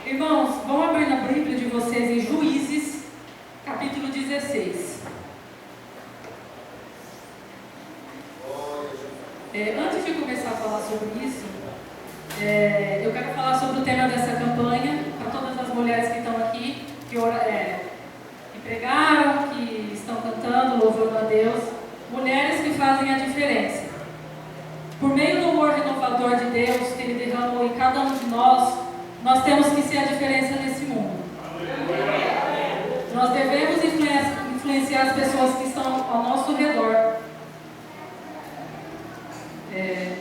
Irmãos, vão abrir na Bíblia de vocês em Juízes, capítulo 16. Antes de começar a falar sobre isso, eu quero falar sobre o tema dessa campanha, para todas as mulheres que estão aqui, que pregaram, que estão cantando, louvando a Deus, mulheres que fazem a diferença. Por meio do amor renovador de Deus que Ele derramou em cada um de nós temos que ser a diferença nesse mundo. Nós devemos influenciar as pessoas que estão ao nosso redor.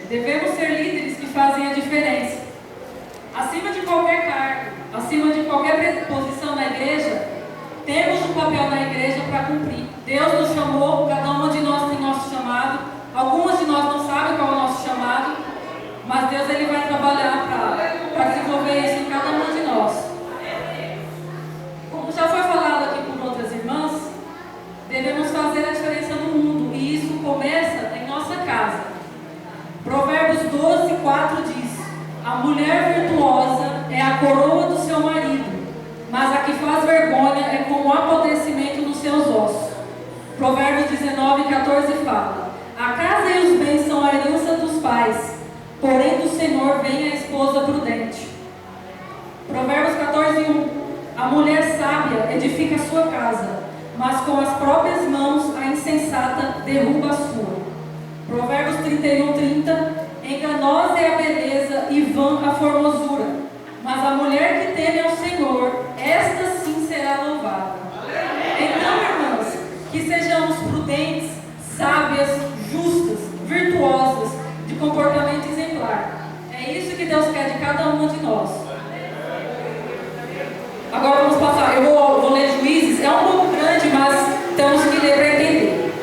Devemos ser líderes que fazem a diferença. Acima de qualquer cargo, acima de qualquer posição na igreja, temos um papel na igreja para cumprir. Deus nos chamou, cada uma de nós tem nosso chamado. Algumas de nós não sabem qual é o nosso chamado, mas Deus ele vai trabalhar para desenvolver isso em cada uma de nós. Como já foi falado aqui por outras irmãs, devemos fazer a diferença no mundo, e isso começa em nossa casa. Provérbios 12:4 diz: a mulher virtuosa é a coroa do seu marido, mas a que faz vergonha é como o apodrecimento nos seus ossos. Provérbios 19:14 fala: a casa e os bens são a herança dos pais, porém do Senhor vem a esposa prudente. Provérbios 14:1: a mulher sábia edifica a sua casa, mas com as próprias mãos a insensata derruba a sua. Provérbios 31:30: enganosa é a beleza e vã a formosura, mas a mulher que teme ao Senhor, esta sim será louvada. Então, irmãs, que sejamos prudentes, sábias, justas, virtuosas, de comportamento exemplar. É isso que Deus quer de cada uma de nós. Agora vamos passar, eu vou ler Juízes, é um pouco grande, mas temos que ler para entender.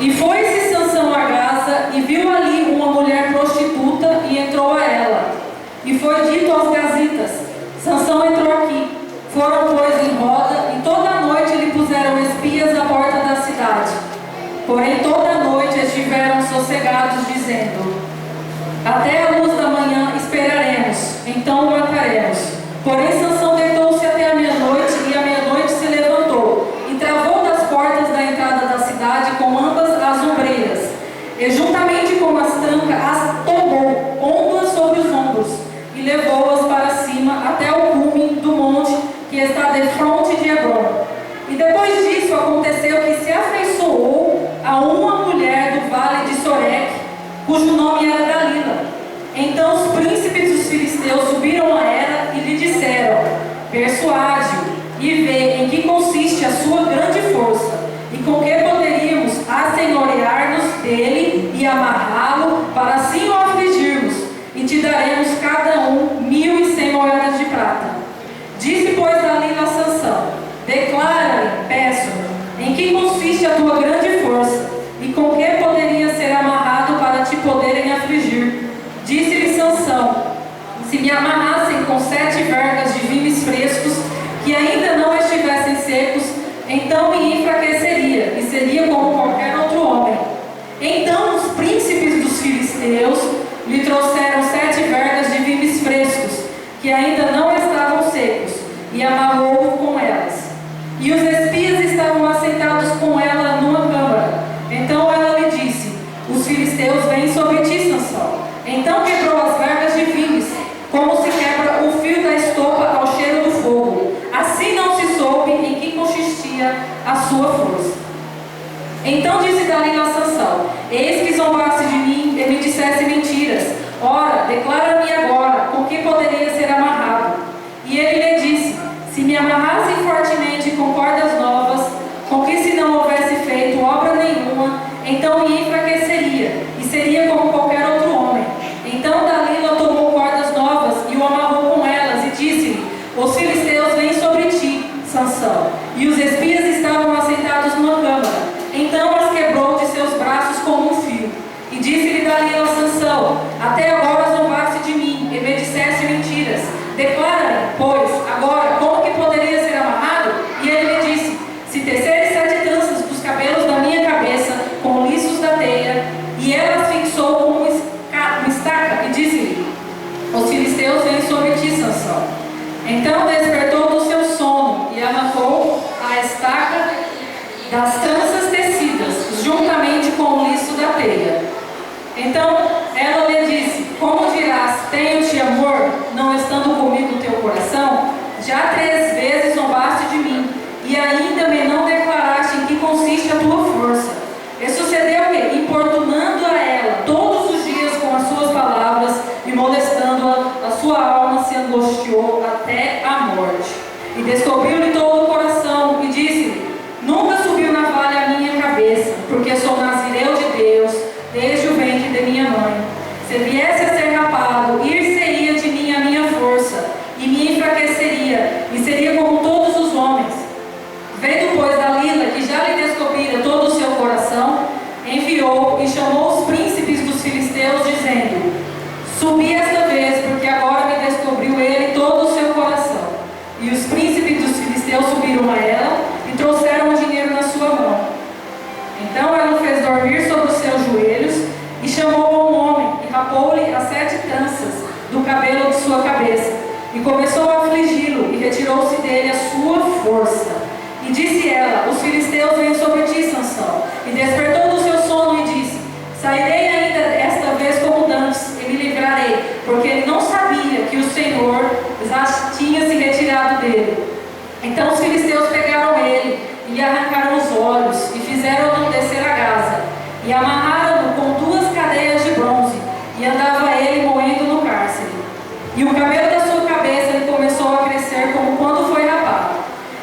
E foi-se Sansão a Gaza, e viu ali uma mulher prostituta, e entrou a ela. E foi dito aos gazitas: Sansão entrou aqui. Foram, pois, em roda, e toda a noite lhe puseram espias à porta da cidade. Porém, toda a noite estiveram sossegados, dizendo: até a luz da manhã esperaremos, então o mataremos. Porém, Sansão deitou-se até a meia-noite, e à meia-noite se levantou, e travou das portas da entrada da cidade com ambas as ombreiras, e juntamente com as trancas as tomou, pondo-as sobre os ombros, e levou-as para cima até o cume do monte que está defronte de Hebrom. E depois disso aconteceu que se afeiçoou a uma mulher do vale de Soreque, cujo nome era Dalila. Então os príncipes dos filisteus subiram a ela e lhe disseram: persuade-o e vê em que consiste a sua grande força, e com que poderíamos assenhorear-nos dele e amarrá-lo, para assim o afligirmos, e te daremos cada um 1.100 moedas de prata. Disse, pois, Dalila a Sansão: declara-lhe, peço, em que consiste a tua grande força, e com que poderia ser amarrado para te poderem afligir. Disse-lhe Sansão: se me amarrassem com 7 vergas de vimes frescos, que ainda não estivessem secos, então me enfraqueceria, e seria como qualquer outro homem. Então os príncipes dos filisteus lhe trouxeram 7 vergas de vimes frescos, que ainda não estavam secos, e amarrou-o com elas. E os espias estavam assentados com ela numa câmara. Então ela lhe disse: os filisteus vêm sobre ti, Sansão. Então quebrou as vergas de vimes, como se quebra o fio da estopa ao cheiro do fogo. Assim não se soube em que consistia a sua força. Então disse Dalila a Sansão: eis que zombaste de mim e me disseste mentiras. Ora, declara-me agora com que poderia ser amarrado. E ele lhe disse: se me amarrassem fortemente com cordas novas, com que se não houvesse feito obra nenhuma, então me enfraqueceria, e seria como qualquer outro homem. Então Dalila tomou cordas novas e o amarrou com elas, e disse-lhe: os filisteus vêm sobre ti, Sansão. E os espias estavam assentados numa câmara. Então as quebrou de seus braços como um fio. E disse-lhe Dalila a Sansão: até agora zombaste de mim e me disseste mentiras. Declara-me, pois, agora, como que poderia ser amarrado? E ele lhe disse: se teceres 7 tranças dos cabelos da minha cabeça com liços da teia. E ela as fixou com uma estaca, e disse-lhe: os filisteus vem sobre ti, Sansão. Então despertou do seu sono e arrancou a estaca das tranças tecidas, juntamente com o liço da teia. Então ela lhe disse: como dirás, tenho-te amor, não estando comigo o teu coração? Já 3 vezes zombaste de mim, e ainda me não declaraste em que consiste a tua força. E sucedeu que, importunando a ela todos os dias com as suas palavras e molestando-a, a sua alma se angustiou até a morte. E descobriu-lhe todo o coração e disse-lhe: nunca subiu na vale a minha cabeça, porque sou nazireu de Deus desde o ventre de minha mãe. Se viesse a ser rapado, ir-se-ia de mim a minha força, e me enfraqueceria, e seria como todos os homens. Vendo, pois, Dalila que já lhe descobrira todo o seu coração, enviou e chamou os príncipes dos filisteus, dizendo: subi esta vez, porque agora me descobriu ele todo o seu coração. E os príncipes dos filisteus subiram a ela e trouxeram o dinheiro na sua mão. Então ela fez dormir sobre os seus joelhos e chamou a um homem e rapou-lhe as 7 tranças do cabelo de sua cabeça e começou a afligi-lo e retirou-se dele a sua força. E disse ela: os filisteus vêm sobre ti, Sansão. E despertou do seu sono e disse: sairei ainda esta vez como dantes e me livrarei, porque ele não sabia que o Senhor já tinha se retirado dele. Então os filisteus pegaram ele e lhe arrancaram os olhos e fizeram-no descer a Gaza e amarraram-no com 2 cadeias de bronze, e andava ele moendo no cárcere. E o cabelo da sua cabeça lhe começou a crescer como quando foi rapado.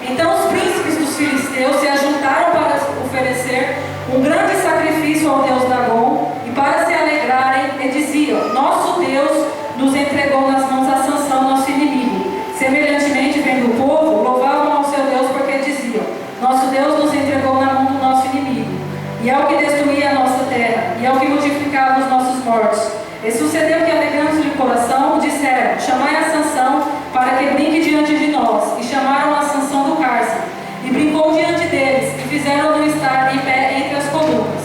Então os príncipes dos filisteus se ajuntaram para oferecer um grande sacrifício ao deus Dagom e para se alegrarem, e diziam: nosso Deus nos entregou nas mãos a Sansão, nosso inimigo. Semelhantemente, vendo o povo, louvavam ao seu Deus, porque diziam: nosso Deus nos entregou na mão do nosso inimigo, e é o que destruía a nossa terra, e é o que multiplicava os nossos mortos. E sucedeu que, alegrando-lhe o coração, disseram: chamai a Sansão para que brinque diante de nós. E chamaram a Sansão do cárcere, e brincou diante deles, e fizeram-no estar em pé entre as colunas.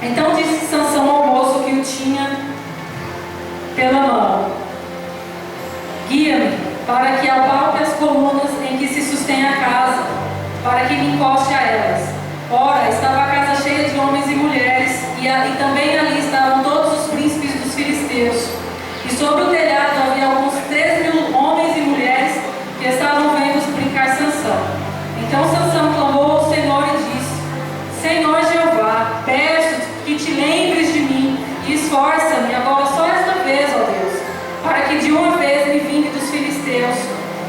Então disse Sansão ao moço que o tinha pela mão: guia-me, para que apalpe as colunas em que se sustém a casa, para que me encoste a elas. Ora, estava a casa cheia de homens e mulheres, e também ali estavam todos os príncipes dos filisteus. E sobre o telhado havia alguns 3.000 homens e mulheres que estavam vendo brincar Sansão. Então Sansão clamou ao Senhor e disse: Senhor Jeová, peço que te lembres de mim e esforça-me agora só esta vez, ó Deus, para que de uma vez me vingue dos filisteus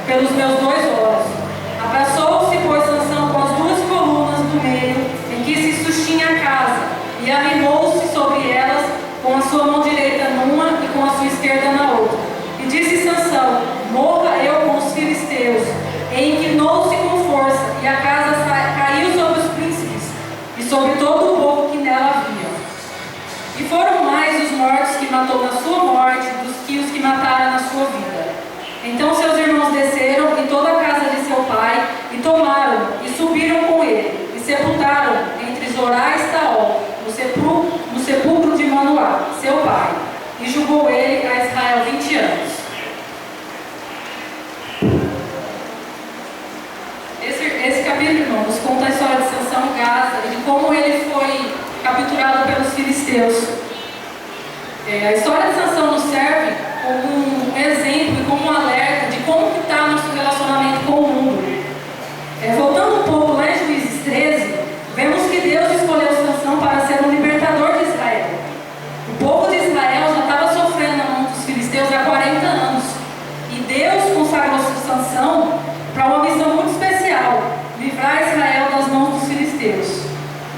pelos meus 2 olhos. Abraçou-se, pois, Sansão com as 2 colunas do meio em que se sustinha a casa, e arrimou-se sobre elas com a sua mão direita numa e com a sua esquerda na outra. E disse Sansão: morra eu com os filisteus. E inclinou-se com força, e a casa caiu sobre os príncipes e sobre todo o povo que nela havia. E foram mais os mortos que matou na sua morte dos que os que mataram na sua vida. Então seus irmãos desceram e toda a casa de seu pai, e tomaram e subiram com ele, e sepultaram entre Zorá e Estaol, no sepulcro de Manoá, seu pai, e julgou ele a Israel 20 anos. Esse capítulo, irmão, nos conta a história de Sansão em Gaza e de como ele foi capturado pelos filisteus. A história de Sansão nos serve como um exemplo e como um alerta de como que está nosso relacionamento com o mundo. Voltando um pouco lá em Juízes 13, vemos que Deus escolheu Sansão para ser um libertador de Israel. O povo de Israel já estava sofrendo na mão dos filisteus há 40 anos. E Deus consagrou Sansão para uma missão muito especial: livrar Israel das mãos dos filisteus.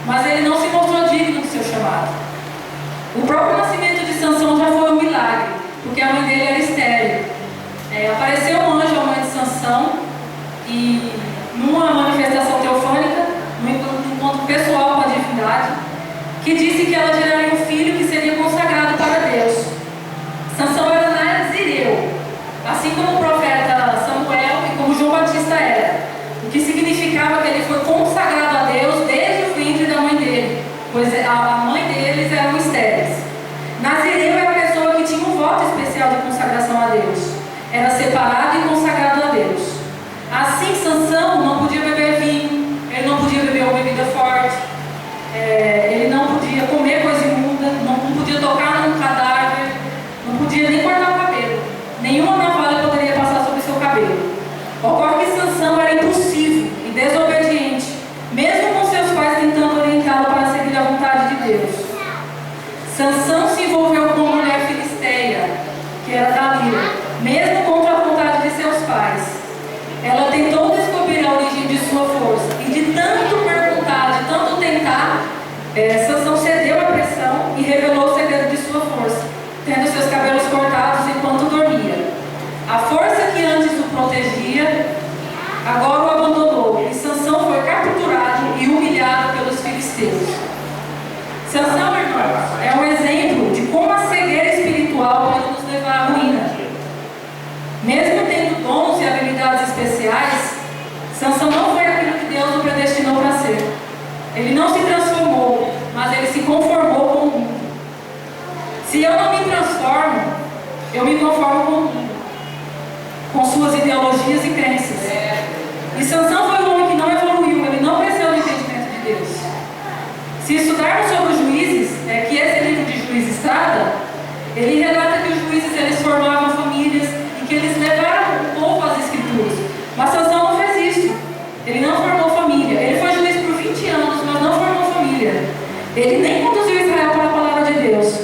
Mas ele não se mostrou digno do seu chamado. O próprio nascimento de Sansão já foi um milagre, porque a mãe dele era estéril. Apareceu um anjo à mãe de Sansão, e numa manifestação teofânica, num encontro pessoal com a divindade, que disse que ela geraria um filho que seria consagrado para Deus. Sansão era nazireu, assim como o profeta Samuel e como João Batista era, o que significava que ele foi consagrado a Deus desde o ventre da mãe dele, pois a mãe deles eram estéreis. Nazireu é a pessoa que tinha um voto especial de consagração a Deus. era separado e consagrado a Deus. Assim, Sansão não podia beber vinho, ele não podia beber uma bebida forte, ele não podia comer coisa imunda, não podia tocar num cadáver, não podia nem cortar o cabelo. Nenhuma navalha poderia passar sobre seu cabelo. Ocorre que Sansão era impulsivo e desobediente, mesmo com seus pais tentando orientá-lo para seguir a vontade de Deus. Sansão se envolveu com uma mulher filisteia, que era Dalila, mesmo contra a vontade de seus pais. Ela tentou descobrir a origem de sua força, e de tanto perguntar, de tanto tentar, Sansão cedeu à pressão e revelou o segredo de sua força, tendo seus cabelos cortados enquanto dormia. A força que antes o protegia, agora o abandonou, e Sansão foi capturado e humilhado pelos filisteus. Sansão, irmãos, é um exemplo de como a cegueira espiritual pode nos levar à ruína. Mesmo tendo dons e habilidades especiais, Sansão não foi aquilo que Deus o predestinou para ser. Ele não se transformou, mas ele se conformou com o mundo. Se eu não me transformo, eu me conformo com o mundo, com suas ideologias e crenças. E Sansão foi um homem que não evoluiu, ele não cresceu no entendimento de Deus. Se estudarmos sobre os juízes, que esse livro de Juízes trata, ele relata que os juízes eles formavam famílias e que eles levaram o povo às escrituras. Mas Sansão não fez isso. Ele não formou família. Ele foi juiz por 20 anos, mas não formou família. Ele nem conduziu Israel para a palavra de Deus.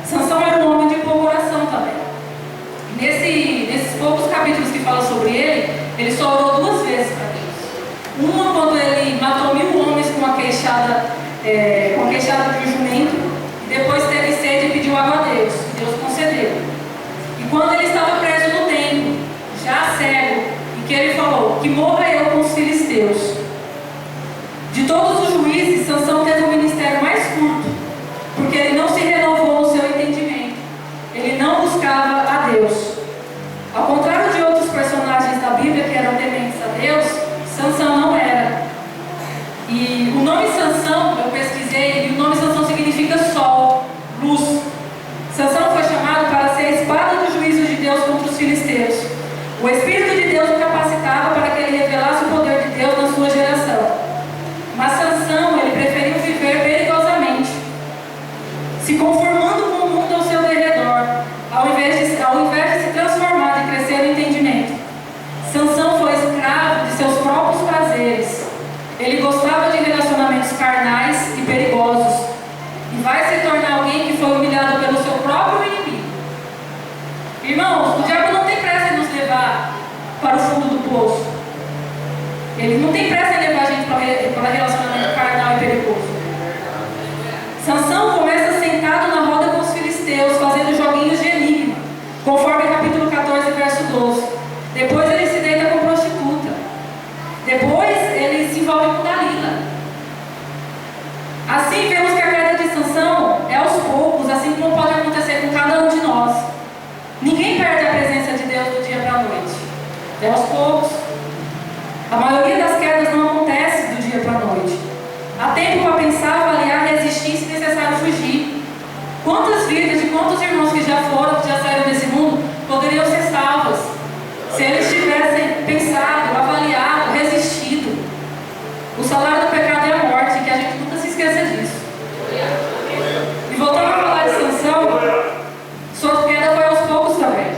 Sansão era um homem de pouco oração também. Nesses poucos capítulos que falam sobre ele só orou 2 vezes para Deus. Uma quando ele matou 1000 homens com a queixada de um jumento, e depois teve sede e pediu água a Deus, e Deus concedeu. E quando ele estava preso no templo, já cego, e que ele falou, que morra eu com os filisteus. De todos os juízes, Sansão teve um ministério mais curto, porque ele não se renovou no seu entendimento, ele não buscava a Deus. Ao contrário de outros personagens da Bíblia que eram tementes a Deus, Sansão não era. E o nome Sansão, eu pesquisei, e o nome Sansão significa sol, luz. Sansão foi chamado para ser a espada do juízo de Deus contra os filisteus. O Espírito de Deus o capacitava para que ele revelasse o poder de Deus na sua geração. Mas Sansão, ele preferiu viver perigosamente, se conformando com o mundo ao seu derredor, ao invés de se transformar e crescer no entendimento. Sansão foi escravo de seus próprios prazeres. Ele gostava de relacionamentos carnais e perigosos, e vai se tornar alguém que foi humilhado pelo seu próprio inimigo. Irmãos, o diabo não tem pressa em nos levar para o fundo do poço. Ele não tem pressa em levar a gente para relacionamento carnal e perigoso. Sansão começa sentado na roda com os filisteus, fazendo joguinhos de enigma, conforme capítulo 14, verso 12. Depois ele se deita com prostituta. Depois ele se envolve com Dalila. Assim vemos que a queda de Sansão é aos poucos, assim como pode acontecer com cada um de nós. Ninguém perde a presença de Deus do dia para a noite. É aos poucos. A maioria das quedas não acontece do dia para a noite. Há tempo para pensar, avaliar, resistir, se necessário fugir. Quantas vidas de quantos irmãos que já foram, que já saíram desse mundo, poderiam ser salvas se eles tivessem pensado, avaliado, resistido? O salário do pecado é a morte, que a gente nunca se esqueça disso. E voltando a falar de Sansão, sua queda foi aos poucos também.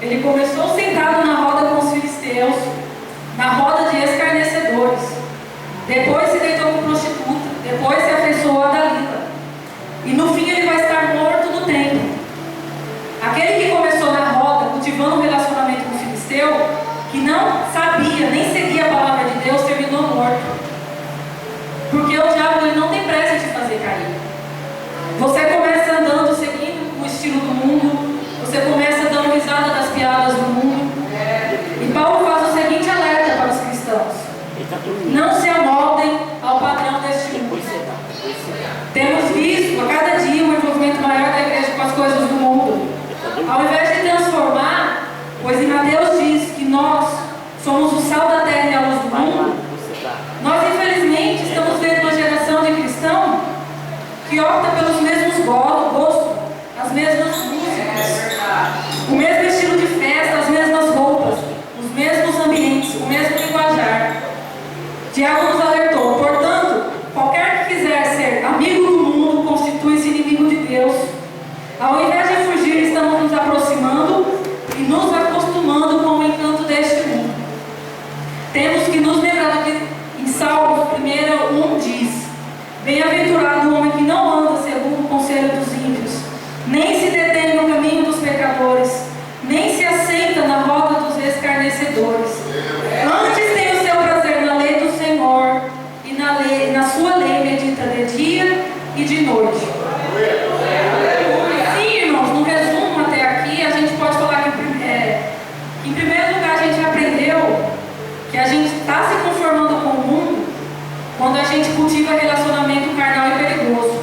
Ele começou sentado na roda com os filisteus, na roda de escarnecedores. Depois se deitou com prostituta, depois se afeiçoou a Dalila. E no fim ele vai estar morto no templo. Aquele que começou na roda, cultivando um relacionamento com o filisteu, que não sabia, nem seguia a palavra de Deus, terminou morto. Porque o diabo ele não tem pressa de fazer cair. Você começa andando, seguindo o estilo do mundo, você começa dando risada das piadas do mundo. E Paulo faz o seguinte alerta para os cristãos: não se amoldem Bem-aventurado o homem que não anda segundo o conselho dos ímpios, nem se detém no caminho dos pecadores, nem se assenta na roda dos escarnecedores. Antes tem o seu prazer na lei do Senhor, e na sua lei medita de dia e de noite. Sim, irmãos, no resumo até aqui, a gente pode falar que, em primeiro lugar, a gente aprendeu que a gente está se conformando com o mundo quando a gente cultiva relacionamento carnal e perigoso.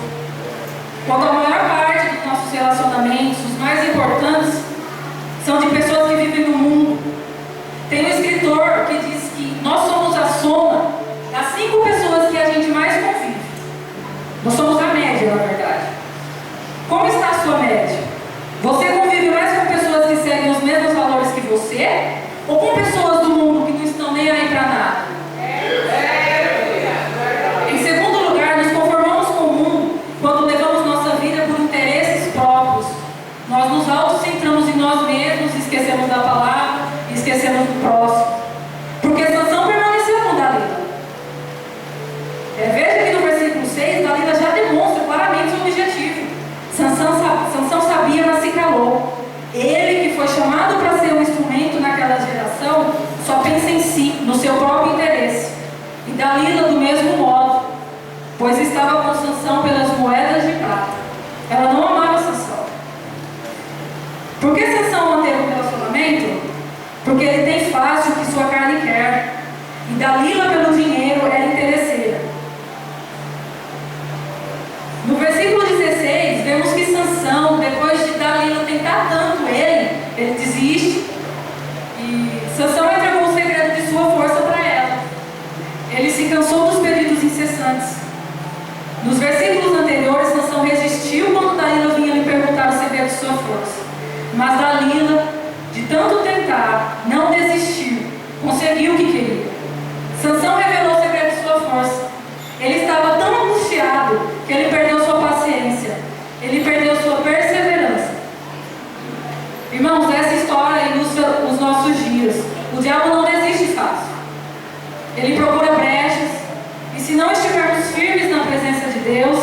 Quando a maior parte dos nossos relacionamentos, os mais importantes, são de pessoas que vivem no mundo. Tem um escritor que diz que nós somos a soma das 5 pessoas que a gente mais convive. Nós somos a média, na verdade. Como está a sua média? Você convive mais com pessoas que seguem os mesmos valores que você? Ou com pessoas do mundo que não estão nem aí para nada? Em segundo lugar, nos conformamos com o mundo quando levamos nossa vida por interesses próprios. Nós nos autocentramos em nós mesmos, esquecemos da palavra, esquecemos do próximo. Porque Sansão permaneceu com Dalila. Veja que no versículo 6, Dalila já demonstra claramente seu objetivo. Sansão sabia, mas se calou. Ele, que foi chamado para ser um instrumento naquela geração, só pensa em si, no seu próprio interesse. E Dalila do mesmo modo, pois estava com Sansão pelas moedas de prata. Ela não amava Sansão. Por que Sansão manteve um relacionamento? Porque ele tem fácil o que sua carne quer. E Dalila, pelo dinheiro, era interesseira. No versículo 16, vemos que Sansão, depois de Dalila tentar tanto ele desiste. E Sansão entregou o segredo de sua força para ela. Ele se cansou dos pedidos incessantes. Nos versículos anteriores, Sansão resistiu quando Dalila vinha lhe perguntar o segredo de sua força. Mas Dalila, de tanto tentar, não desistiu, conseguiu o que queria. Sansão revelou o segredo de sua força. Ele estava tão angustiado que ele perdeu sua paciência, ele perdeu sua perseverança. Irmãos, essa história ilustra os nossos dias. O diabo não desiste fácil. Ele procura brechas, e se não estivermos firmes na presença de Deus,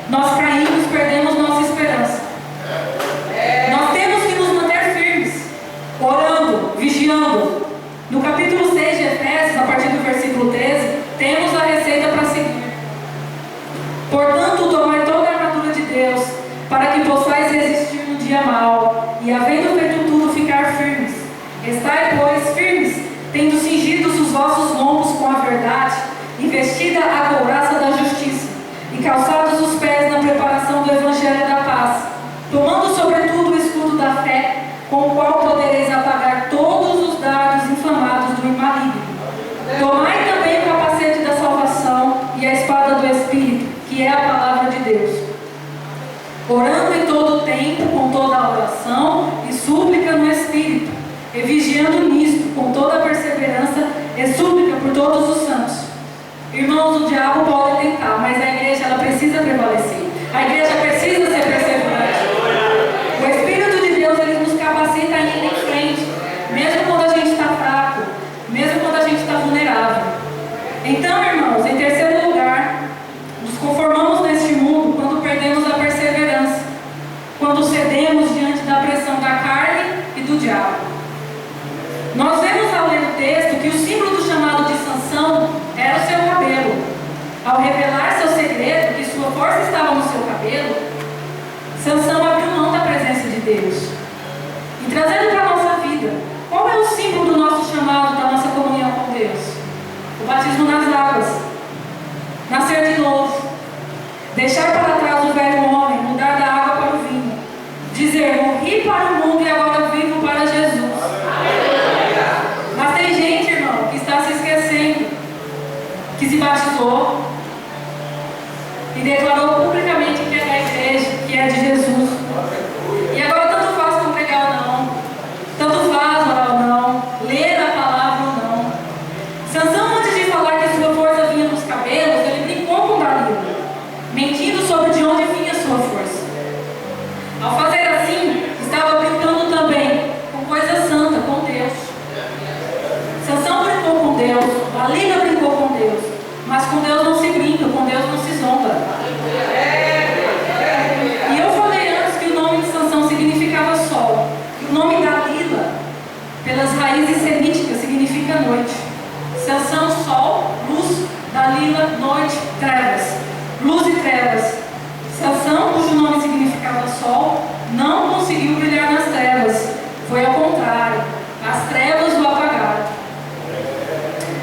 nós caímos, perdemos nossa esperança. Nós temos que nos manter firmes, orando, vigiando. No capítulo 6 de Efésios, a partir do versículo 13, temos a receita para seguir. Portanto, tomai toda a armadura de Deus, para que possais resistir no dia mau, e havendo feito tudo, ficar firmes. Estai, pois, firmes, tendo cingidos os vossos lombos com a verdade, e vestida a couraça da justiça, e calçados os pés na preparação do evangelho da paz, tomando sobretudo o escudo da fé, com o qual podereis apagar todos os dardos inflamados do maligno. Tomai também o capacete da salvação e a espada do Espírito, que é a palavra de Deus. Orando em todo o tempo, com toda a oração e súplica no Espírito, e vigiando nisto, com toda a perseverança e súplica por todos os santos. Irmãos, o diabo pode tentar, mas a igreja ela precisa prevalecer. A igreja precisa ser perseverante. O Espírito de Deus ele nos capacita a ir em frente, mesmo quando a gente está fraco, mesmo quando a gente está vulnerável. Então, irmãos, em terceiro lugar, nos conformamos neste mundo quando perdemos a perseverança, quando cedemos diante da pressão da carne e do diabo. Nós vemos ao ler o texto que o símbolo do chamado de Sansão era o seu cabelo. Ao revelar seu segredo, que sua força estava no seu cabelo, Sansão abriu mão da presença de Deus. E trazendo para a nossa vida, qual é o símbolo do nosso chamado, da nossa comunhão com Deus? O batismo nas águas, nascer de novo, deixar para trás o velho homem, mudar da água para o vinho, dizer, morri para o mundo e agora vivo para Jesus. Mas tem gente, irmão, que está se esquecendo, que se batizou e declarou publicamente que é da igreja, que é de Jesus. E agora tanto faz congregar ou não, tanto faz orar ou não, ler a palavra ou não. Sansão, antes de falar que sua força vinha nos cabelos, ele brincou com Dalila, mentindo sobre de onde vinha sua força. Ao fazer assim, estava brincando também com coisa santa, com Deus. Sansão brincou com Deus, Dalila brincou com Deus, mas com Deus não se brinca, com Deus não se zomba. pelas raízes semíticas, significa noite. Sansão, sol, luz, Dalila, noite, trevas. Luz e trevas. Sansão, cujo nome significava sol, não conseguiu brilhar nas trevas. Foi ao contrário, as trevas o apagaram.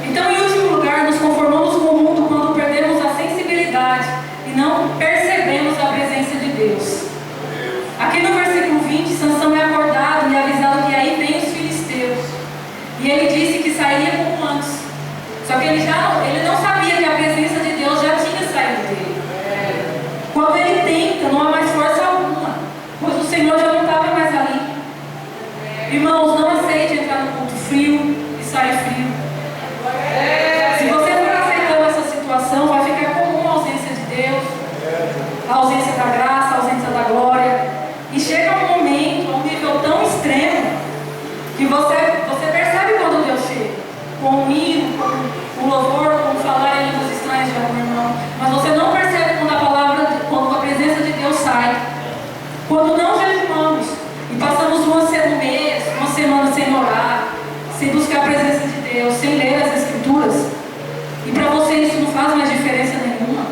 Então, em último lugar, nos conformamos com o mundo quando perdemos a sensibilidade e não percebemos a presença de Deus. Aqui no versículo 20, Sansão é acordado e avisado que aí vem os filisteus. E ele disse que sairia como antes. Só que ele não sabia que a presença de Deus já tinha saído dele. Quando ele tenta, não há mais força alguma, pois o Senhor já não estava mais ali. Irmãos, não aceite entrar no culto frio e sair frio. Se você for aceitando essa situação, vai ficar comum a ausência de Deus, a ausência da graça, a ausência da glória. E chega um momento, a um nível tão extremo, que você percebe quando Deus chega. Com um hino, com um louvor, com falar em línguas estranhas de algum irmão. Mas você não percebe quando a presença de Deus sai. Quando não jejumamos e passamos um mês, uma semana sem orar, sem buscar a presença de Deus, sem ler as Escrituras, e para você isso não faz mais diferença nenhuma,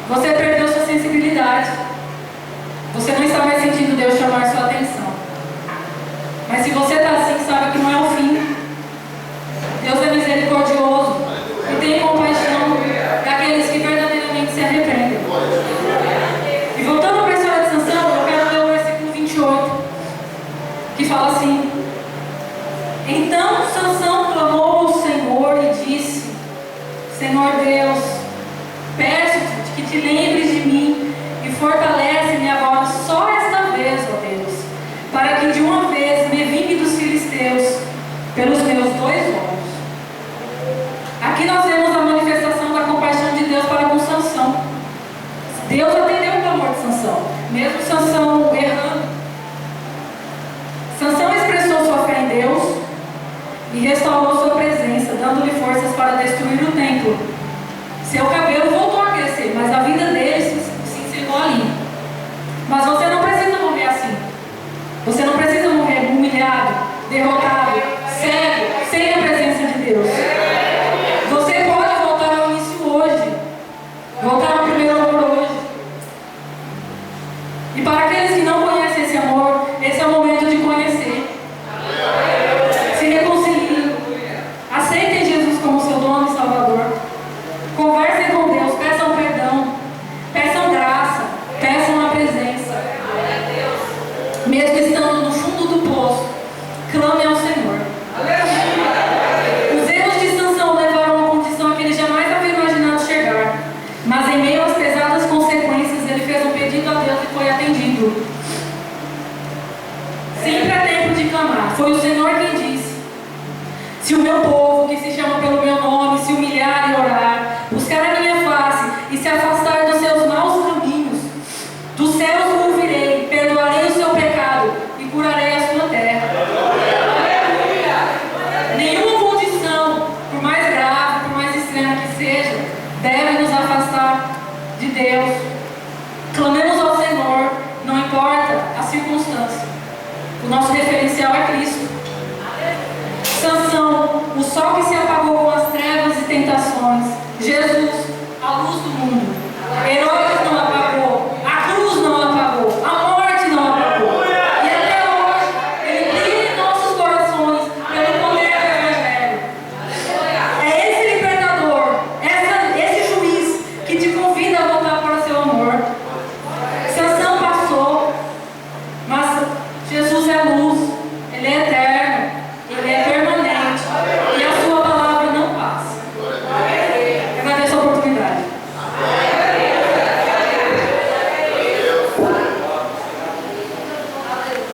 você perdeu sua sensibilidade. Você não está mais sentindo Deus chamar sua atenção. Mas se você está assim, sabe que não é o fim. Deus é misericordioso e tem compaixão daqueles que verdadeiramente se arrependem. E voltando para a história de Sansão, eu quero ler o versículo 28, que fala assim: Então Sansão clamou ao Senhor e disse: Senhor Deus, peço-te que te lembres de mim e fortalece-me agora só esta vez, ó Deus, para que de uma vez me vingue dos filisteus pelos meus 2 olhos. Aqui nós vemos a manifestação da compaixão de Deus para com Sansão. Deus atendeu o clamor de Sansão, mesmo Sansão errando. Sansão expressou sua fé em Deus e restaurou sua presença, dando-lhe forças para destruir o templo. Seu cabelo voltou a crescer, mas a vida dele se encerrou ali. Mas você não precisa morrer assim. Você não precisa morrer humilhado, derrotado, cego, sem a presença de Deus. Você pode voltar ao início hoje, voltar ao primeiro amor hoje. E para aqueles que não conhecem esse amor, esse é o momento de conhecer. Se reconciliem. Aceitem Jesus como seu dono e salvador. Conversem com Deus, peçam perdão, peçam graça, peçam a presença. Mesmo estando no fundo do poço, clame ao Senhor. Os erros de Sansão levaram a uma condição a que ele jamais havia imaginado chegar. Mas em meio às pesadas consequências, ele fez um pedido a Deus e foi atendido. Sempre é tempo de clamar. Foi o Senhor quem disse: Se o meu povo, que se chama pelo meu nome, se humilhar e orar, buscar a minha face e se afastar dos seus maus caminhos, dos céus o ouvirei, perdoarei o seu pecado e curarei a sua terra. Nenhuma condição, por mais grave, por mais extrema que seja, deve nos afastar de Deus. Clamemos ao Senhor, não importa a circunstância. O nosso referencial é Cristo. Sansão, o sol que se apagou com as